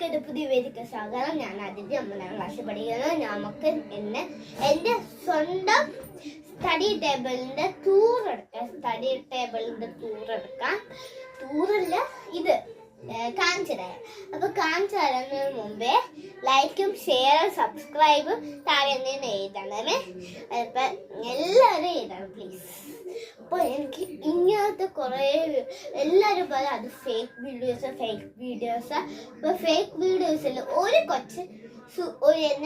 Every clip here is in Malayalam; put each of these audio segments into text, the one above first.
എല്ലാവർക്കും പുതിയ വേദിക്ക് സ്വാഗതം. ഞാൻ അതിഥി 9ാം ക്ലാസ്സിൽ പഠിക്കുന്നത്. നമുക്ക് എൻ്റെ സ്വന്തം സ്റ്റഡി ടേബിളിൻ്റെ ടൂർ എടുക്കാം. ടൂറല്ല ഇത് കാണിച്ചു തരാം. അപ്പോൾ കാണിച്ചു തരുന്നതിന് മുമ്പേ ലൈക്കും ഷെയറും സബ്സ്ക്രൈബും താഴെ എഴുതണമേ. അപ്പം എല്ലാവരും എഴുതണം പ്ലീസ്. അപ്പോൾ എനിക്ക് ഇങ്ങനത്തെ കുറേ എല്ലാവരും പറയും അത് ഫേക്ക് വീഡിയോസ്. അപ്പോൾ ഫേക്ക് വീഡിയോസിൽ ഒരു കൊച്ച്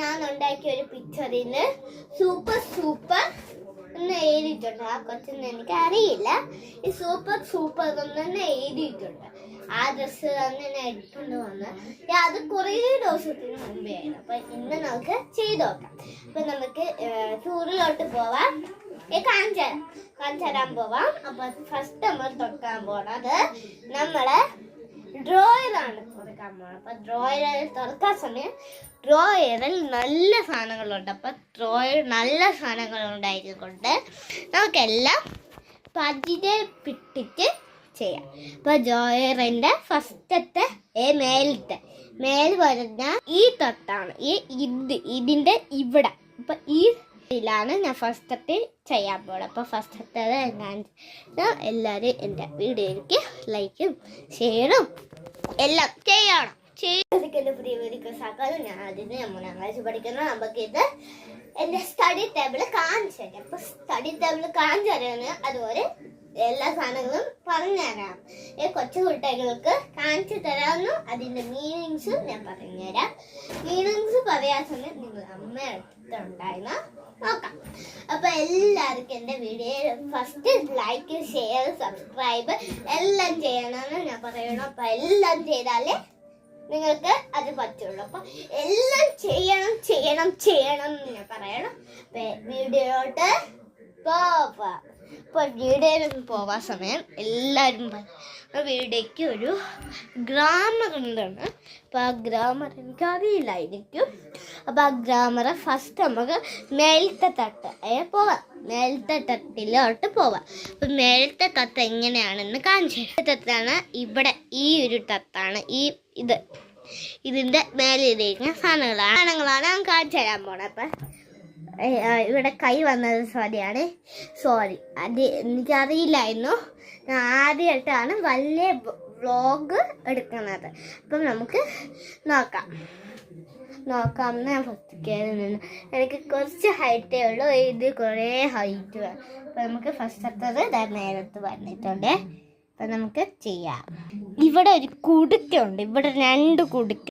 ഞാൻ ഉണ്ടാക്കിയ ഒരു പിക്ചറിൽ സൂപ്പർ എന്ന് എഴുതിയിട്ടുണ്ട്. ആ കൊച്ചെന്ന് എനിക്ക് അറിയില്ല. ഈ സൂപ്പർ എന്ന് എഴുതിയിട്ടുണ്ട്. ആ ഡ്രസ്സ് തന്നെ എടുത്തുകൊണ്ട് വന്ന് അത് കുറേ ദിവസത്തിന് മുമ്പേ ആയിരുന്നു. അപ്പം ഇന്ന് നമുക്ക് ചെയ്ത് നോക്കാം. അപ്പം നമുക്ക് ടൂറിലോട്ട് പോവാം. കാണിച്ചു തരാൻ പോവാം. അപ്പം ഫസ്റ്റ് നമ്മൾ തുറക്കാൻ പോണത് നമ്മളെ ഡ്രോയറാണ് തുറക്കാൻ പോകുന്നത്. അപ്പം ഡ്രോയറിൽ തുറക്കാൻ സമയം ഡ്രോയറിൽ നല്ല സാധനങ്ങളുണ്ട്. അപ്പം ഡ്രോയർ നല്ല സാധനങ്ങളുണ്ടായതുകൊണ്ട് നമുക്കെല്ലാം പതിരെ പിട്ടിട്ട് ചെയ്യാം. അപ്പോൾ ഡ്രോയറിൻ്റെ ഫസ്റ്റത്തെ മേൽ വരുന്ന ഈ തൊട്ടാണ് ഇതിൻ്റെ ഇവിടെ. അപ്പം ഈ ഇതിലാണ് ഞാൻ ഫസ്റ്റത്തെ ചെയ്യാൻ പോകുന്നത്. അപ്പോൾ ഫസ്റ്റത്തേത് എല്ലാവരും എൻ്റെ വീഡിയോയ്ക്ക് ലൈക്കും ഷെയറും എല്ലാം ചെയ്യണം. എൻ്റെ പുതിയ വീഡിയോക്ക് സ്വാഗതം. ഞാൻ അതിന് 3ാം ക്ലാസ്സിൽ പഠിക്കുന്നത്. നമുക്കിത് എൻ്റെ സ്റ്റഡി ടേബിൾ കാണിച്ചു തരാം. അപ്പോൾ സ്റ്റഡി ടേബിൾ കാണിച്ചു തരാമെന്ന് അതുപോലെ എല്ലാ സാധനങ്ങളും പറഞ്ഞു തരാം. കൊച്ചു കുട്ടികൾക്ക് കാണിച്ചു തരാമെന്നും അതിൻ്റെ മീനിങ്സും ഞാൻ പറഞ്ഞുതരാം. മീനിങ്സ് പറയാൻ സമയം നിങ്ങൾ അമ്മ എടുത്തിട്ടുണ്ടായിരുന്ന നോക്കാം. അപ്പോൾ എല്ലാവർക്കും എൻ്റെ video first like share subscribe എല്ലാം ചെയ്യണമെന്ന് ഞാൻ പറയണം. അപ്പം എല്ലാം ചെയ്താലേ നിങ്ങൾക്ക് അത് പറ്റുള്ളൂ. അപ്പം എല്ലാം ചെയ്യണം എന്ന് ഞാൻ പറയണം. വീഡിയോട്ട് പോവാം. ഇപ്പോൾ വീഡിയോയിലൊന്നും പോവാൻ സമയം എല്ലാവരും വീഡിയോയ്ക്ക് ഒരു ഗ്രാമർ ഉണ്ടെന്ന്. അപ്പോൾ ആ ഗ്രാമർ എനിക്കറിയില്ലായിരിക്കും. അപ്പോൾ ആ ഗ്രാമർ ഫസ്റ്റ് നമുക്ക് മേലത്തെ മേലത്തെ തട്ടിലോട്ട് പോവാം. അപ്പം മേലത്തെ തട്ട് എങ്ങനെയാണെന്ന് കാണിച്ചു. തട്ടാണ് ഇവിടെ ഈ ഒരു തട്ടാണ് ഇതിൻ്റെ മേലിരിക്കുന്ന സാധനങ്ങളാണ് ഞാൻ കാണിച്ചു തരാൻ പോണത്. അപ്പം ഇവിടെ കൈ വന്നത് സോറി അത് എനിക്കറിയില്ലായിരുന്നു. ഞാൻ ആദ്യമായിട്ടാണ് വലിയ വ്ളോഗ് എടുക്കുന്നത്. അപ്പം നമുക്ക് നോക്കാം. ഞാൻ ഫസ്റ്റ് കയറി നിന്ന് എനിക്ക് കുറച്ച് ഹൈറ്റേ ഉള്ളൂ. ഇത് കുറേ ഹൈറ്റ് വേണം. അപ്പം നമുക്ക് ഫസ്റ്റത്തത് നേരത്ത് വന്നിട്ടുണ്ട്. അപ്പം നമുക്ക് ചെയ്യാം. ഇവിടെ ഒരു കുടുക്കുണ്ട്. ഇവിടെ 2 കുടുക്ക.